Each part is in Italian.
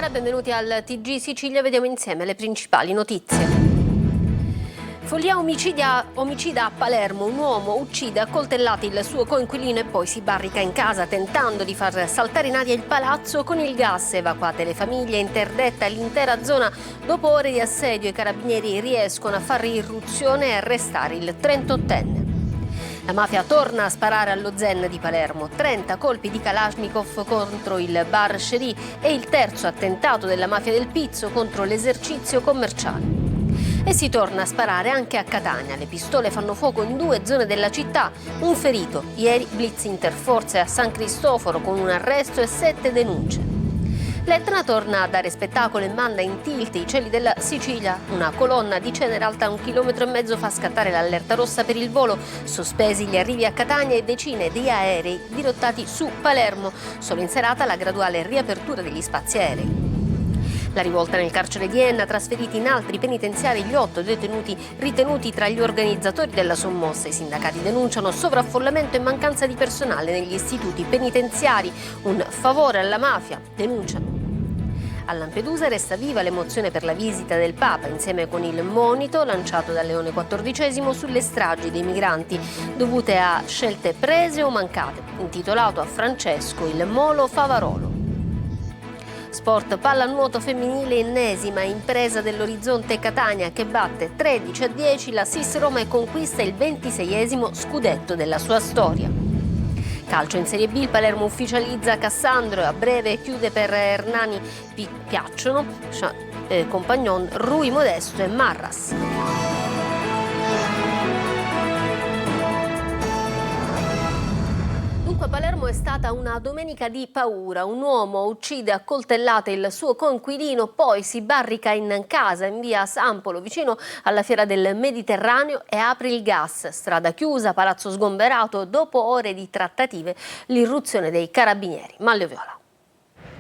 Buonasera, benvenuti al TG Sicilia, vediamo insieme le principali notizie. Follia omicida a Palermo, un uomo uccide a coltellate il suo coinquilino e poi si barrica in casa tentando di far saltare in aria il palazzo con il gas. Evacuate le famiglie, interdetta l'intera zona. Dopo ore di assedio i carabinieri riescono a fare irruzione e arrestare il 38enne. La mafia torna a sparare allo Zen di Palermo, 30 colpi di Kalashnikov contro il bar Cherie e il terzo attentato della mafia del Pizzo contro l'esercizio commerciale. E si torna a sparare anche a Catania, le pistole fanno fuoco in 2 zone della città, un ferito, ieri blitz interforze a San Cristoforo con un arresto e 7 denunce. L'Etna torna a dare spettacolo e manda in tilt i cieli della Sicilia. Una colonna di cenere alta 1,5 chilometri fa scattare l'allerta rossa per il volo. Sospesi gli arrivi a Catania e decine di aerei dirottati su Palermo. Solo in serata la graduale riapertura degli spazi aerei. La rivolta nel carcere di Enna, trasferiti in altri penitenziari gli 8 detenuti ritenuti tra gli organizzatori della sommossa. I sindacati denunciano sovraffollamento e mancanza di personale negli istituti penitenziari. Un favore alla mafia, denunciano. A Lampedusa resta viva l'emozione per la visita del Papa, insieme con il monito lanciato da Leone XIV sulle stragi dei migranti dovute a scelte prese o mancate, intitolato a Francesco il Molo Favarolo. Sport pallanuoto femminile, ennesima impresa dell'Orizzonte Catania che batte 13-10 la SIS Roma e conquista il 26esimo scudetto della sua storia. Calcio in Serie B, il Palermo ufficializza Cassandro e a breve chiude per Hernani Piacciono, Compagnon, Rui Modesto e Marras. Dunque a Palermo è stata una domenica di paura. Un uomo uccide a coltellate il suo coinquilino, poi si barrica in casa in via Sampolo, vicino alla Fiera del Mediterraneo, e apre il gas. Strada chiusa, palazzo sgomberato, dopo ore di trattative, l'irruzione dei carabinieri. Manlio Viola.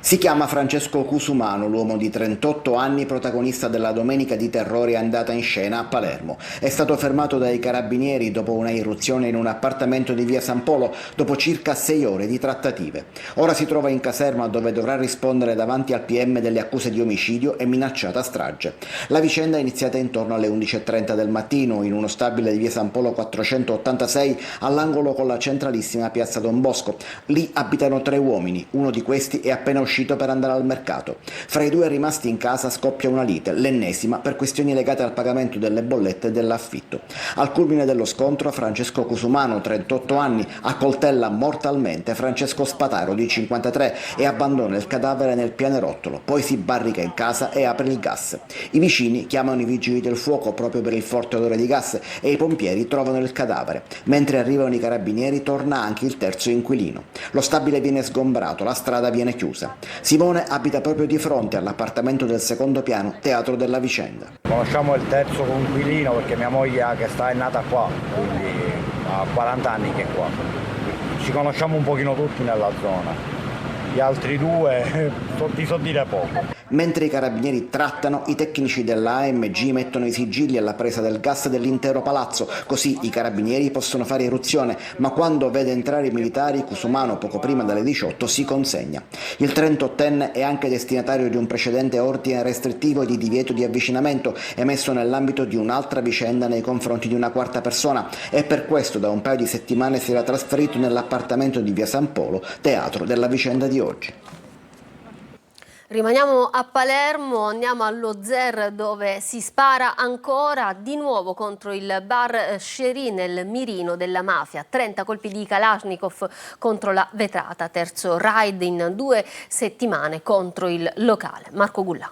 Si chiama Francesco Cusumano, l'uomo di 38 anni, protagonista della domenica di terrore andata in scena a Palermo. È stato fermato dai carabinieri dopo una irruzione in un appartamento di via San Polo, dopo circa 6 ore di trattative. Ora si trova in caserma dove dovrà rispondere davanti al PM delle accuse di omicidio e minacciata strage. La vicenda è iniziata intorno alle 11:30 del mattino in uno stabile di via San Polo 486 all'angolo con la centralissima piazza Don Bosco. Lì abitano 3 uomini, uno di questi è appena uscito per andare al mercato. Fra i 2 rimasti in casa scoppia una lite, l'ennesima, per questioni legate al pagamento delle bollette e dell'affitto. Al culmine dello scontro, Francesco Cusumano, 38 anni, accoltella mortalmente Francesco Spataro, di 53, e abbandona il cadavere nel pianerottolo. Poi si barrica in casa e apre il gas. I vicini chiamano i vigili del fuoco proprio per il forte odore di gas e i pompieri trovano il cadavere. Mentre arrivano i carabinieri torna anche il terzo inquilino. Lo stabile viene sgombrato, la strada viene chiusa. Simone abita proprio di fronte all'appartamento del secondo piano, teatro della vicenda. Conosciamo il terzo coinquilino perché mia moglie che è nata qua, quindi ha 40 anni che è qua. Ci conosciamo un pochino tutti nella zona. Gli altri 2 ti so dire poco. Mentre i carabinieri trattano, i tecnici della AMG mettono i sigilli alla presa del gas dell'intero palazzo, così i carabinieri possono fare irruzione, ma quando vede entrare i militari, Cusumano poco prima delle 18 si consegna. Il 38enne è anche destinatario di un precedente ordine restrittivo di divieto di avvicinamento emesso nell'ambito di un'altra vicenda nei confronti di una quarta persona e per questo da un paio di settimane si era trasferito nell'appartamento di via San Polo, teatro della vicenda di oggi. Rimaniamo a Palermo, andiamo allo Zer dove si spara ancora di nuovo contro il bar Cherie nel mirino della mafia. 30 colpi di Kalashnikov contro la vetrata, terzo raid in 2 settimane contro il locale. Marco Gullà.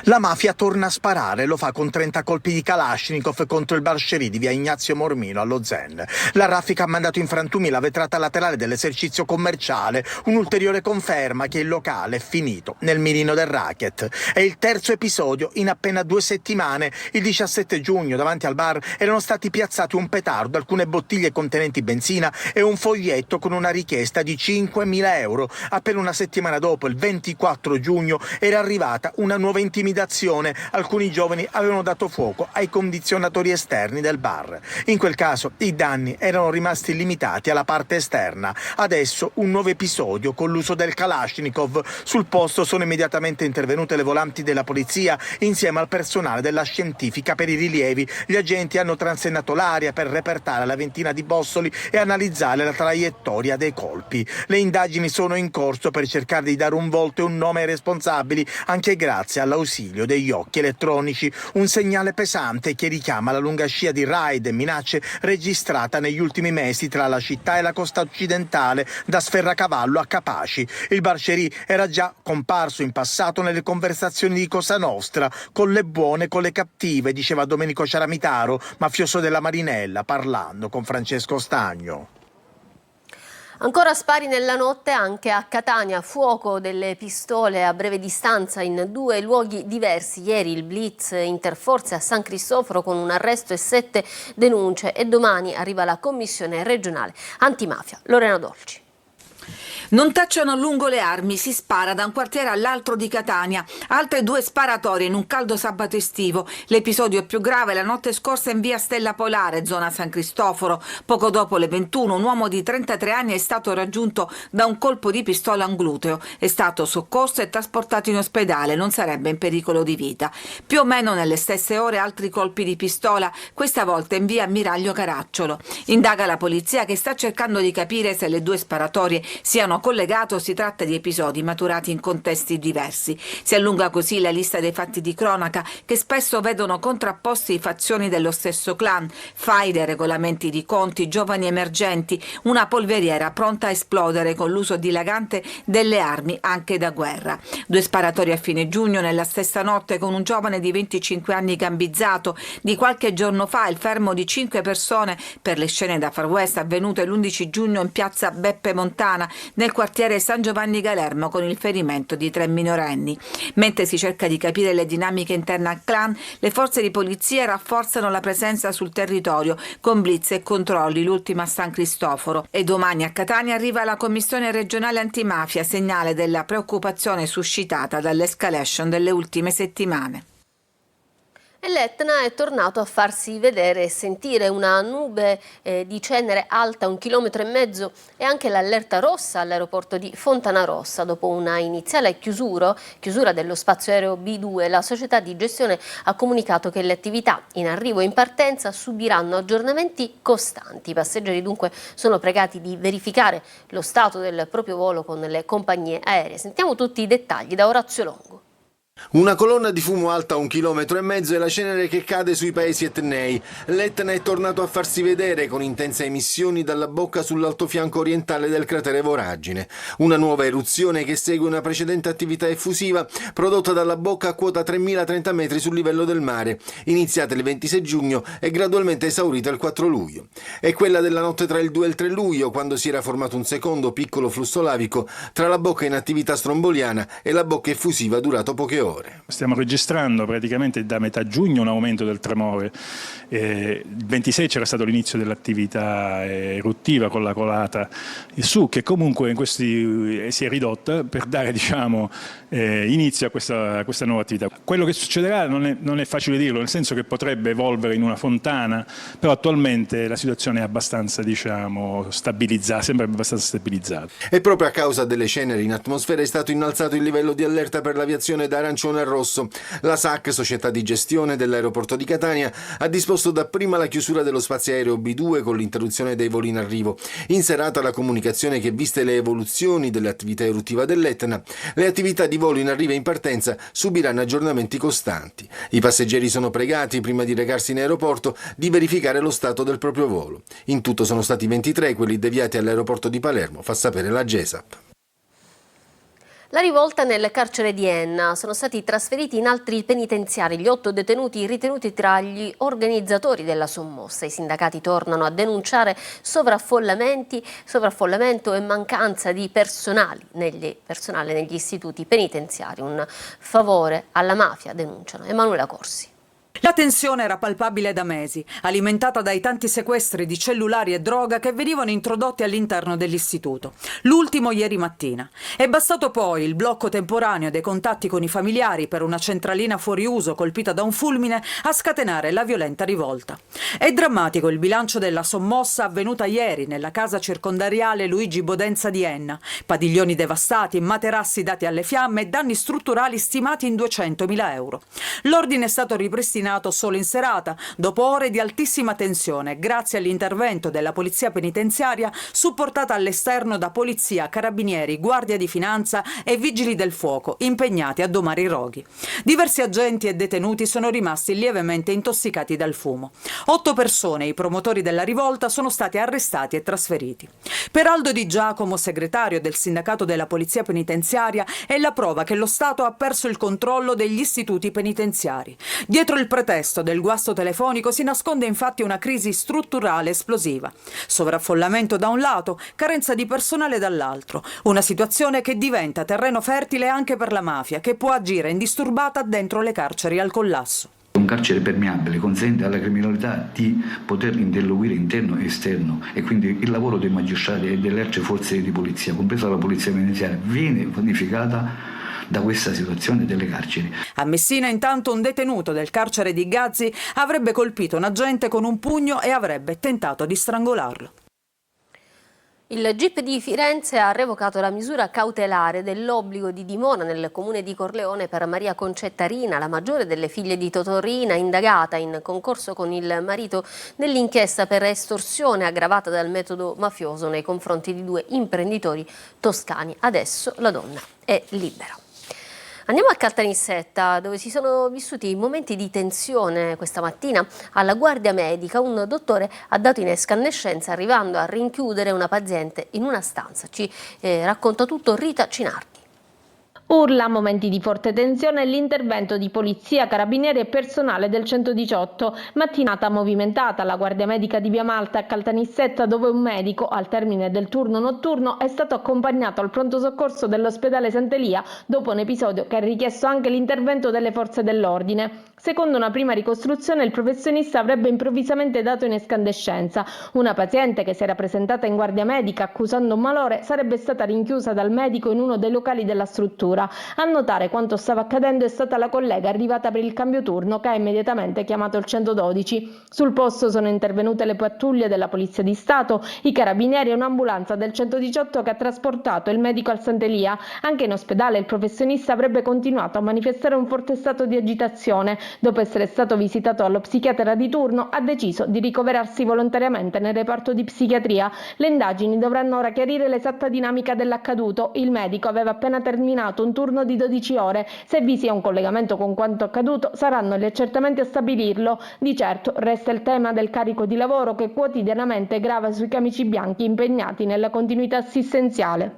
La mafia torna a sparare, lo fa con 30 colpi di Kalashnikov contro il bar Cherie di via Ignazio Mormino allo Zen. La raffica ha mandato in frantumi la vetrata laterale dell'esercizio commerciale, un'ulteriore conferma che il locale è finito nel mirino del racket. È il terzo episodio in appena 2 settimane. Il 17 giugno davanti al bar erano stati piazzati un petardo, alcune bottiglie contenenti benzina e un foglietto con una richiesta di 5.000 euro. Appena una settimana dopo, il 24 giugno, era arrivata una nuova intimazione intimidazione alcuni giovani avevano dato fuoco ai condizionatori esterni del bar. In quel caso i danni erano rimasti limitati alla parte esterna. Adesso un nuovo episodio con l'uso del Kalashnikov. Sul posto sono immediatamente intervenute le volanti della polizia insieme al personale della scientifica per i rilievi. Gli agenti hanno transennato l'aria per repertare la ventina di bossoli e analizzare la traiettoria dei colpi. Le indagini sono in corso per cercare di dare un volto e un nome ai responsabili, anche grazie all'ausilio degli occhi elettronici. Un segnale pesante che richiama la lunga scia di raid e minacce registrata negli ultimi mesi tra la città e la costa occidentale, da Sferracavallo a Capaci. Il Barceri era già comparso in passato nelle conversazioni di Cosa Nostra, con le buone e con le cattive, diceva Domenico Ciaramitaro, mafioso della Marinella, parlando con Francesco Stagno. Ancora spari nella notte anche a Catania, fuoco delle pistole a breve distanza in 2 luoghi diversi. Ieri il blitz interforze a San Cristoforo con un arresto e 7 denunce e domani arriva la commissione regionale antimafia. Lorena Dolci. Non tacciano a lungo le armi, si spara da un quartiere all'altro di Catania. Altre 2 sparatorie in un caldo sabato estivo. L'episodio più grave la notte scorsa in via Stella Polare, zona San Cristoforo. Poco dopo le 21 un uomo di 33 anni è stato raggiunto da un colpo di pistola a un gluteo. È stato soccorso e trasportato in ospedale, non sarebbe in pericolo di vita. Più o meno nelle stesse ore altri colpi di pistola, questa volta in via Ammiraglio Caracciolo. Indaga la polizia che sta cercando di capire se le 2 sparatorie siano collegato, si tratta di episodi maturati in contesti diversi. Si allunga così la lista dei fatti di cronaca che spesso vedono contrapposti fazioni dello stesso clan, faide, regolamenti di conti, giovani emergenti, una polveriera pronta a esplodere con l'uso dilagante delle armi anche da guerra. 2 sparatori a fine giugno nella stessa notte con un giovane di 25 anni gambizzato. Di qualche giorno fa il fermo di 5 persone per le scene da Far West avvenute l'11 giugno in piazza Beppe Montana nel quartiere San Giovanni Galermo con il ferimento di 3 minorenni. Mentre si cerca di capire le dinamiche interne al clan, le forze di polizia rafforzano la presenza sul territorio con blitz e controlli, l'ultimo a San Cristoforo. E domani a Catania arriva la commissione regionale antimafia, segnale della preoccupazione suscitata dall'escalation delle ultime settimane. E l'Etna è tornato a farsi vedere e sentire. Una nube di cenere alta 1,5 chilometri e anche l'allerta rossa all'aeroporto di Fontanarossa. Dopo una iniziale chiusura dello spazio aereo B2, la società di gestione ha comunicato che le attività in arrivo e in partenza subiranno aggiornamenti costanti. I passeggeri dunque sono pregati di verificare lo stato del proprio volo con le compagnie aeree. Sentiamo tutti i dettagli da Orazio Longo. Una colonna di fumo alta 1,5 chilometri e la cenere che cade sui paesi etnei. L'Etna è tornato a farsi vedere con intense emissioni dalla bocca sull'altofianco orientale del cratere Voragine. Una nuova eruzione che segue una precedente attività effusiva prodotta dalla bocca a quota 3030 metri sul livello del mare, iniziata il 26 giugno e gradualmente esaurita il 4 luglio. È quella della notte tra il 2 e il 3 luglio, quando si era formato un secondo piccolo flusso lavico tra la bocca in attività stromboliana e la bocca effusiva durato poche ore. Stiamo registrando praticamente da metà giugno un aumento del tremore. Il 26 c'era stato l'inizio dell'attività eruttiva con la colata su, che comunque in questi si è ridotta per dare inizio a questa nuova attività. Quello che succederà non è facile dirlo, nel senso che potrebbe evolvere in una fontana, però attualmente la situazione è abbastanza stabilizzata, sembra abbastanza stabilizzata. E proprio a causa delle ceneri in atmosfera è stato innalzato il livello di allerta per l'aviazione da arancione a rosso. La SAC, società di gestione dell'aeroporto di Catania, ha disposto dapprima la chiusura dello spazio aereo B2 con l'interruzione dei voli in arrivo. In serata la comunicazione che, viste le evoluzioni dell'attività eruttiva dell'Etna, le attività di volo in arrivo e in partenza subiranno aggiornamenti costanti. I passeggeri sono pregati, prima di recarsi in aeroporto, di verificare lo stato del proprio volo. In tutto sono stati 23 quelli deviati all'aeroporto di Palermo, fa sapere la GESAP. La rivolta nel carcere di Enna. Sono stati trasferiti in altri penitenziari gli 8 detenuti ritenuti tra gli organizzatori della sommossa. I sindacati tornano a denunciare sovraffollamento e mancanza di personale negli istituti penitenziari. Un favore alla mafia, denunciano. Emanuela Corsi. La tensione era palpabile da mesi, alimentata dai tanti sequestri di cellulari e droga che venivano introdotti all'interno dell'istituto. L'ultimo ieri mattina. È bastato poi il blocco temporaneo dei contatti con i familiari per una centralina fuori uso colpita da un fulmine a scatenare la violenta rivolta. È drammatico il bilancio della sommossa avvenuta ieri nella casa circondariale Luigi Bodenza di Enna. Padiglioni devastati, materassi dati alle fiamme e danni strutturali stimati in 200.000 euro. L'ordine è stato ripristinato solo in serata, dopo ore di altissima tensione, grazie all'intervento della polizia penitenziaria, supportata all'esterno da polizia, carabinieri, guardia di finanza e vigili del fuoco, impegnati a domare i roghi. Diversi agenti e detenuti sono rimasti lievemente intossicati dal fumo. 8 persone, i promotori della rivolta, sono stati arrestati e trasferiti. Per Aldo Di Giacomo, segretario del sindacato della polizia penitenziaria, è la prova che lo Stato ha perso il controllo degli istituti penitenziari. Dietro il pretesto del guasto telefonico si nasconde infatti una crisi strutturale esplosiva. Sovraffollamento da un lato, carenza di personale dall'altro. Una situazione che diventa terreno fertile anche per la mafia, che può agire indisturbata dentro le carceri al collasso. Un carcere permeabile consente alla criminalità di poter interloquire interno e esterno, e quindi il lavoro dei magistrati e delle altre forze di polizia, compresa la polizia penitenziaria, viene vanificata da questa situazione delle carceri. A Messina intanto un detenuto del carcere di Gazzi avrebbe colpito un agente con un pugno e avrebbe tentato di strangolarlo. Il GIP di Firenze ha revocato la misura cautelare dell'obbligo di dimora nel comune di Corleone per Maria Concetta Rina, la maggiore delle figlie di Totò Riina, indagata in concorso con il marito nell'inchiesta per estorsione aggravata dal metodo mafioso nei confronti di 2 imprenditori toscani. Adesso la donna è libera. Andiamo a Caltanissetta, dove si sono vissuti momenti di tensione questa mattina. Alla guardia medica un dottore ha dato in escandescenza arrivando a rinchiudere una paziente in una stanza. Ci racconta tutto Rita Cinardi. Urla, momenti di forte tensione e l'intervento di polizia, carabinieri e personale del 118. Mattinata movimentata alla guardia medica di Via Malta a Caltanissetta, dove un medico, al termine del turno notturno, è stato accompagnato al pronto soccorso dell'ospedale Sant'Elia dopo un episodio che ha richiesto anche l'intervento delle forze dell'ordine. Secondo una prima ricostruzione, il professionista avrebbe improvvisamente dato in escandescenza. Una paziente che si era presentata in guardia medica accusando un malore sarebbe stata rinchiusa dal medico in uno dei locali della struttura. A notare quanto stava accadendo è stata la collega arrivata per il cambio turno, che ha immediatamente chiamato il 112. Sul posto sono intervenute le pattuglie della Polizia di Stato, i carabinieri e un'ambulanza del 118 che ha trasportato il medico al Sant'Elia. Anche in ospedale il professionista avrebbe continuato a manifestare un forte stato di agitazione. Dopo essere stato visitato dallo psichiatra di turno, ha deciso di ricoverarsi volontariamente nel reparto di psichiatria. Le indagini dovranno ora chiarire l'esatta dinamica dell'accaduto. Il medico aveva appena terminato un turno di 12 ore. Se vi sia un collegamento con quanto accaduto, saranno gli accertamenti a stabilirlo. Di certo resta il tema del carico di lavoro che quotidianamente grava sui camici bianchi impegnati nella continuità assistenziale.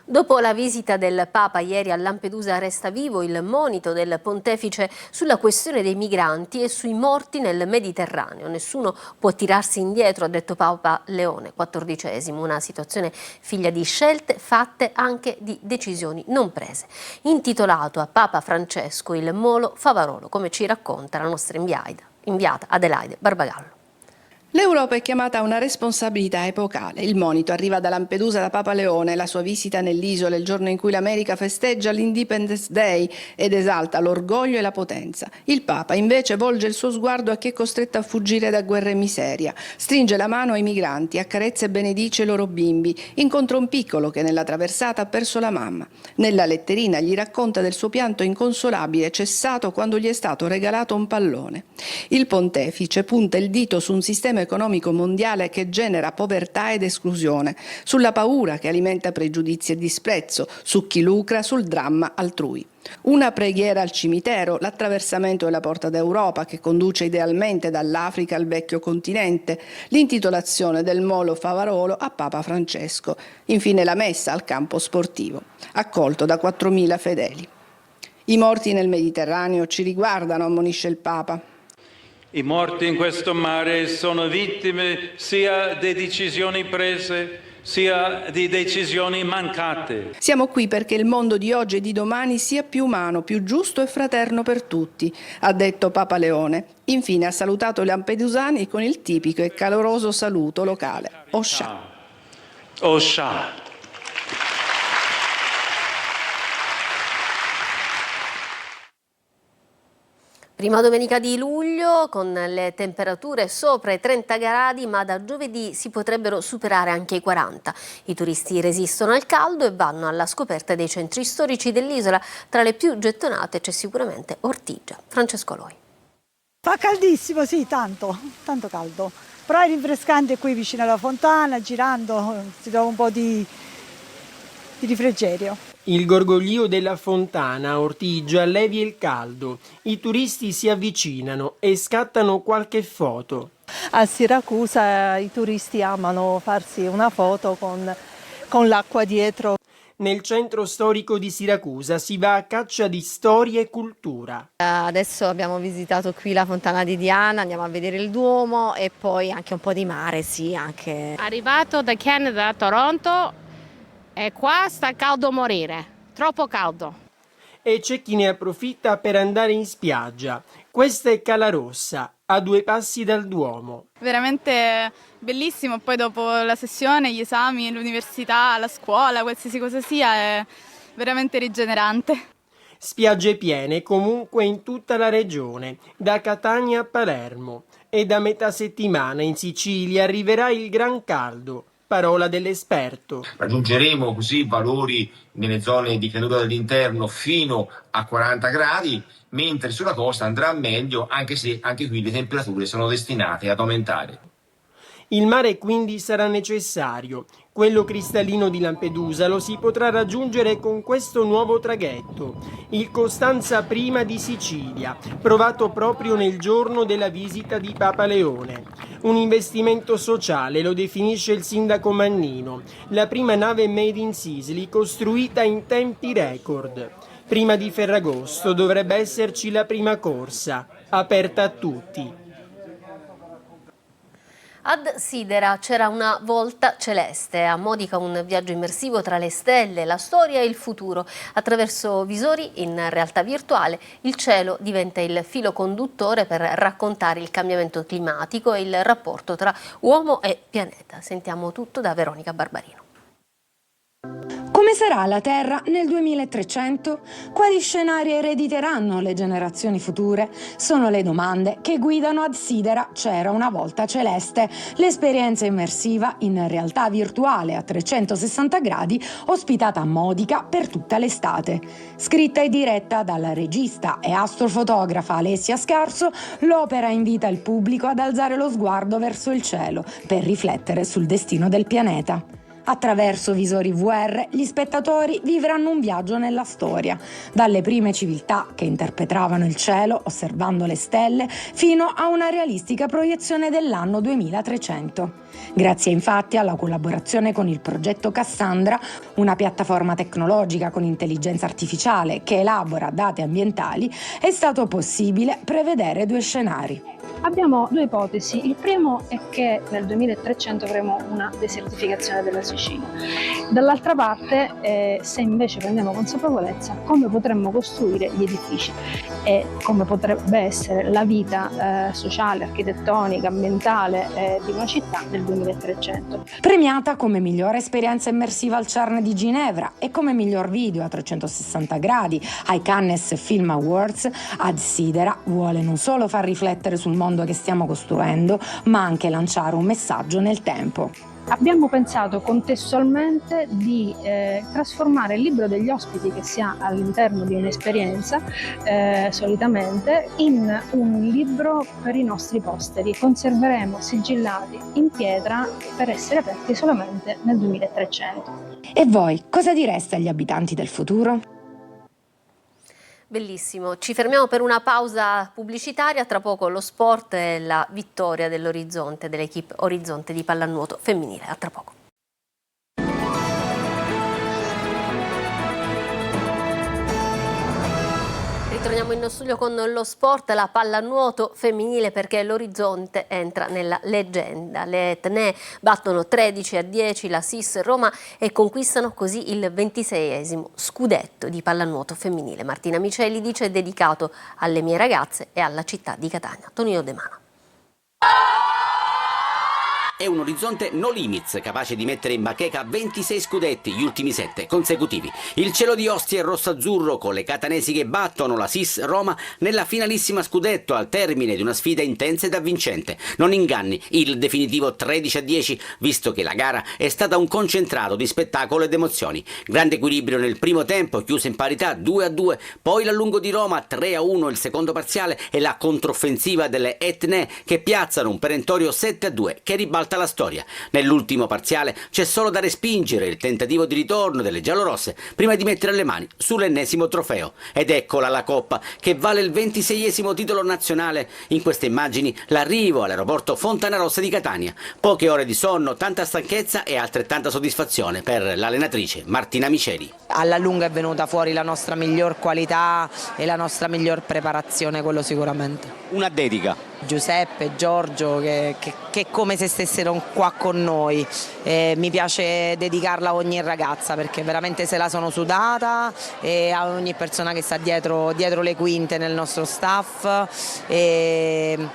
Dopo la visita del Papa ieri a Lampedusa resta vivo il monito del pontefice sulla questione dei migranti e sui morti nel Mediterraneo. Nessuno può tirarsi indietro, ha detto Papa Leone XIV, una situazione figlia di scelte fatte anche di decisioni non prese. Intitolato a Papa Francesco il Molo Favarolo, come ci racconta la nostra inviata Adelaide Barbagallo. L'Europa è chiamata a una responsabilità epocale. Il monito arriva da Lampedusa da Papa Leone, la sua visita nell'isola il giorno in cui l'America festeggia l'Independence Day ed esalta l'orgoglio e la potenza. Il Papa invece volge il suo sguardo a chi è costretto a fuggire da guerra e miseria. Stringe la mano ai migranti, accarezza e benedice i loro bimbi. Incontra un piccolo che nella traversata ha perso la mamma. Nella letterina gli racconta del suo pianto inconsolabile cessato quando gli è stato regalato un pallone. Il pontefice punta il dito su un sistema economico mondiale che genera povertà ed esclusione, sulla paura che alimenta pregiudizi e disprezzo, su chi lucra sul dramma altrui. Una preghiera al cimitero, l'attraversamento della Porta d'Europa che conduce idealmente dall'Africa al vecchio continente, l'intitolazione del Molo Favarolo a Papa Francesco, infine la messa al campo sportivo, accolto da 4.000 fedeli. I morti nel Mediterraneo ci riguardano, ammonisce il Papa. I morti in questo mare sono vittime sia di decisioni prese sia di decisioni mancate. Siamo qui perché il mondo di oggi e di domani sia più umano, più giusto e fraterno per tutti, ha detto Papa Leone. Infine ha salutato i lampedusani con il tipico e caloroso saluto locale. Osha. Osha. Prima domenica di luglio con le temperature sopra i 30 gradi, ma da giovedì si potrebbero superare anche i 40. I turisti resistono al caldo e vanno alla scoperta dei centri storici dell'isola. Tra le più gettonate c'è sicuramente Ortigia. Francesco Loi. Fa caldissimo, sì, tanto caldo. Però è rinfrescante qui vicino alla fontana, girando si trova un po' di rifrigerio. Il gorgoglio della fontana a Ortigia allevia il caldo. I turisti si avvicinano e scattano qualche foto. A Siracusa i turisti amano farsi una foto con l'acqua dietro. Nel centro storico di Siracusa si va a caccia di storia e cultura. Adesso abbiamo visitato qui la fontana di Diana, andiamo a vedere il Duomo e poi anche un po' di mare, sì, anche. Arrivato da Canada a Toronto e qua sta caldo morire, troppo caldo. E c'è chi ne approfitta per andare in spiaggia. Questa è Cala Rossa, a 2 passi dal Duomo. Veramente bellissimo, poi dopo la sessione, gli esami, l'università, la scuola, qualsiasi cosa sia, è veramente rigenerante. Spiagge piene comunque in tutta la regione, da Catania a Palermo. E da metà settimana in Sicilia arriverà il gran caldo. Parola dell'esperto. Raggiungeremo così valori nelle zone di pianura dell'interno fino a 40 gradi, mentre sulla costa andrà meglio, anche se anche qui le temperature sono destinate ad aumentare. Il mare quindi sarà necessario. Quello cristallino di Lampedusa lo si potrà raggiungere con questo nuovo traghetto, il Costanza Prima di Sicilia, provato proprio nel giorno della visita di Papa Leone. Un investimento sociale, lo definisce il sindaco Mannino, la prima nave made in Sicily costruita in tempi record. Prima di Ferragosto dovrebbe esserci la prima corsa, aperta a tutti. Ad Sidera c'era una volta celeste, a Modica un viaggio immersivo tra le stelle, la storia e il futuro. Attraverso visori in realtà virtuale il cielo diventa il filo conduttore per raccontare il cambiamento climatico e il rapporto tra uomo e pianeta. Sentiamo tutto da Veronica Barbarino. Come sarà la Terra nel 2300? Quali scenari erediteranno le generazioni future? Sono le domande che guidano Ad Sidera C'era una volta celeste, l'esperienza immersiva in realtà virtuale a 360 gradi ospitata a Modica per tutta l'estate. Scritta e diretta dalla regista e astrofotografa Alessia Scarso, l'opera invita il pubblico ad alzare lo sguardo verso il cielo per riflettere sul destino del pianeta. Attraverso visori VR gli spettatori vivranno un viaggio nella storia, dalle prime civiltà che interpretavano il cielo osservando le stelle fino a una realistica proiezione dell'anno 2300. Grazie infatti alla collaborazione con il progetto Cassandra, una piattaforma tecnologica con intelligenza artificiale che elabora dati ambientali, è stato possibile prevedere 2 scenari. Abbiamo 2 ipotesi. Il primo è che nel 2300 avremo una desertificazione della Sicilia. Dall'altra parte, se invece prendiamo consapevolezza, come potremmo costruire gli edifici e come potrebbe essere la vita sociale, architettonica, ambientale di una città nel 2300. Premiata come migliore esperienza immersiva al CERN di Ginevra e come miglior video a 360 gradi ai Cannes Film Awards, Ad Sidera vuole non solo far riflettere sul mondo che stiamo costruendo, ma anche lanciare un messaggio nel tempo. Abbiamo pensato contestualmente di trasformare il libro degli ospiti che si ha all'interno di un'esperienza solitamente in un libro per i nostri posteri. Conserveremo sigillati in pietra per essere aperti solamente nel 2300. E voi cosa direste agli abitanti del futuro? Bellissimo, ci fermiamo per una pausa pubblicitaria, tra poco lo sport e la vittoria dell'Orizzonte, dell'equipe Orizzonte di pallanuoto femminile, a tra poco. Ritorniamo in studio con lo sport, la pallanuoto femminile, perché l'Orizzonte entra nella leggenda. Le Etnee battono 13-10 la SIS Roma e conquistano così il 26esimo scudetto di pallanuoto femminile. Martina Miceli dice: è dedicato alle mie ragazze e alla città di Catania. Tonino De Mano. È un Orizzonte no limits, capace di mettere in bacheca 26 scudetti, gli ultimi 7 consecutivi. Il cielo di Ostia è rosso-azzurro, con le catanesi che battono la SIS Roma nella finalissima scudetto al termine di una sfida intensa ed avvincente. Non inganni il definitivo 13-10, visto che la gara è stata un concentrato di spettacolo ed emozioni. Grande equilibrio nel primo tempo, chiuso in parità 2-2, poi l'allungo di Roma 3-1 il secondo parziale e la controffensiva delle Etnee che piazzano un perentorio 7-2 che ribalta la storia. Nell'ultimo parziale c'è solo da respingere il tentativo di ritorno delle giallorosse prima di mettere le mani sull'ennesimo trofeo. Ed eccola la Coppa, che vale il 26esimo titolo nazionale. In queste immagini l'arrivo all'aeroporto Fontanarossa di Catania. Poche ore di sonno, tanta stanchezza e altrettanta soddisfazione per l'allenatrice Martina Miceli. Alla lunga è venuta fuori la nostra miglior qualità e la nostra miglior preparazione, quello sicuramente. Una dedica. Giuseppe, Giorgio, che è come se stessero qua con noi. Mi piace dedicarla a ogni ragazza perché veramente se la sono sudata, e a ogni persona che sta dietro le quinte nel nostro staff. E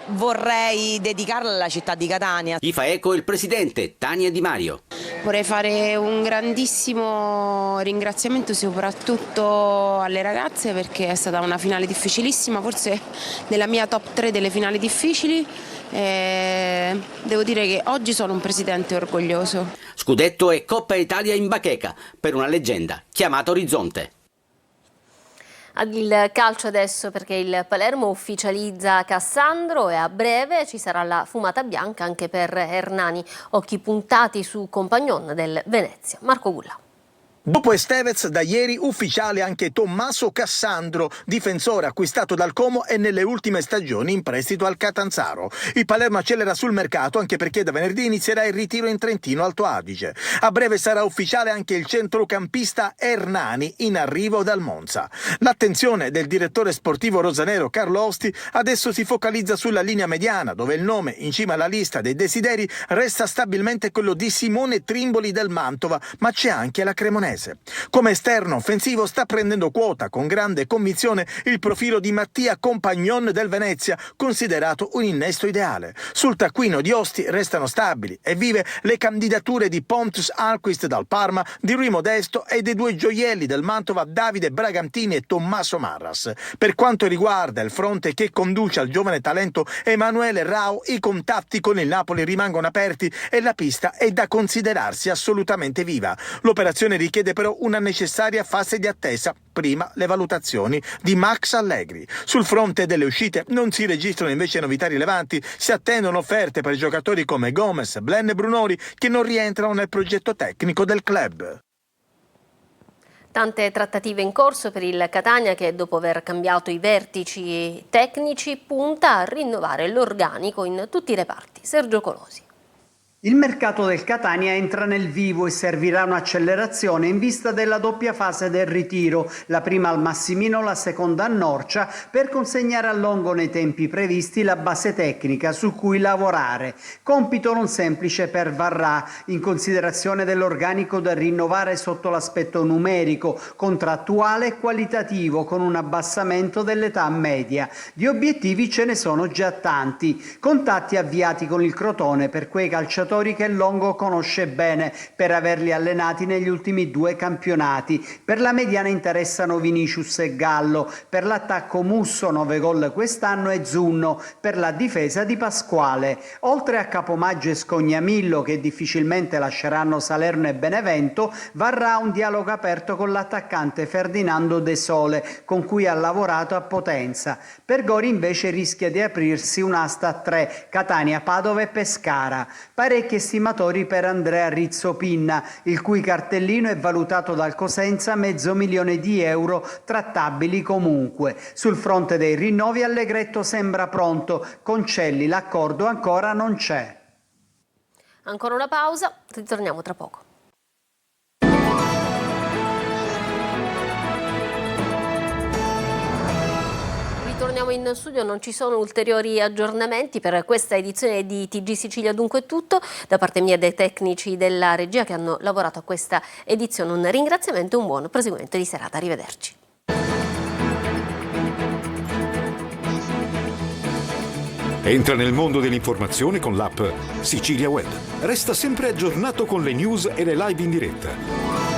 vorrei dedicarla alla città di Catania. Gli fa eco il presidente Tania Di Mario. Vorrei fare un grandissimo ringraziamento soprattutto alle ragazze, perché è stata una finale difficilissima, forse nella mia top 3 delle finali difficili. Devo dire che oggi sono un presidente orgoglioso. Scudetto e Coppa Italia in bacheca per una leggenda chiamata Orizzonte. Il calcio adesso, perché il Palermo ufficializza Cassandro e a breve ci sarà la fumata bianca anche per Hernani. Occhi puntati su Compagnon del Venezia. Marco Gulla. Dopo Estevez, da ieri ufficiale anche Tommaso Cassandro, difensore acquistato dal Como e nelle ultime stagioni in prestito al Catanzaro. Il Palermo accelera sul mercato anche perché da venerdì inizierà il ritiro in Trentino Alto Adige. A breve sarà ufficiale anche il centrocampista Hernani, in arrivo dal Monza. L'attenzione del direttore sportivo rosanero Carlo Osti adesso si focalizza sulla linea mediana, dove il nome in cima alla lista dei desideri resta stabilmente quello di Simone Trimboli del Mantova, ma c'è anche la Cremonese. Come esterno offensivo sta prendendo quota con grande convinzione il profilo di Mattia Compagnon del Venezia, considerato un innesto ideale. Sul taccuino di Osti restano stabili e vive le candidature di Pontus Alquist dal Parma, di Rui Modesto e dei due gioielli del Mantova Davide Bragantini e Tommaso Marras. Per quanto riguarda il fronte che conduce al giovane talento Emanuele Rao, i contatti con il Napoli rimangono aperti e la pista è da considerarsi assolutamente viva. L'operazione richiede però una necessaria fase di attesa, prima le valutazioni di Max Allegri. Sul fronte delle uscite non si registrano invece novità rilevanti, si attendono offerte per giocatori come Gomez, Blen e Brunori che non rientrano nel progetto tecnico del club. Tante trattative in corso per il Catania che, dopo aver cambiato i vertici tecnici, punta a rinnovare l'organico in tutti i reparti. Sergio Colosi. Il mercato del Catania entra nel vivo e servirà un'accelerazione in vista della doppia fase del ritiro, la prima al Massimino, la seconda a Norcia, per consegnare a Longo nei tempi previsti la base tecnica su cui lavorare. Compito non semplice per Varrà, in considerazione dell'organico da rinnovare sotto l'aspetto numerico, contrattuale e qualitativo, con un abbassamento dell'età media. Di obiettivi ce ne sono già tanti. Contatti avviati con il Crotone per quei calciatori che Longo conosce bene per averli allenati negli ultimi 2 campionati. Per la mediana interessano Vinicius e Gallo, per l'attacco Musso 9 gol quest'anno e Zunno, per la difesa Di Pasquale. Oltre a Capomaggio e Scognamillo, che difficilmente lasceranno Salerno e Benevento, varrà un dialogo aperto con l'attaccante Ferdinando De Sole, con cui ha lavorato a Potenza. Per Gori invece rischia di aprirsi un'asta a 3, Catania, Padova e Pescara. Parecchi estimatori per Andrea Rizzopinna, il cui cartellino è valutato dal Cosenza €500.000, trattabili comunque. Sul fronte dei rinnovi Allegretto sembra pronto, Concelli l'accordo ancora non c'è. Ancora una pausa, ritorniamo tra poco. torniamo in studio, non ci sono ulteriori aggiornamenti per questa edizione di TG Sicilia, dunque è tutto. Da parte mia e dei tecnici della regia che hanno lavorato a questa edizione, un ringraziamento e un buon proseguimento di serata. Arrivederci. Entra nel mondo dell'informazione con l'app Sicilia Web. Resta sempre aggiornato con le news e le live in diretta.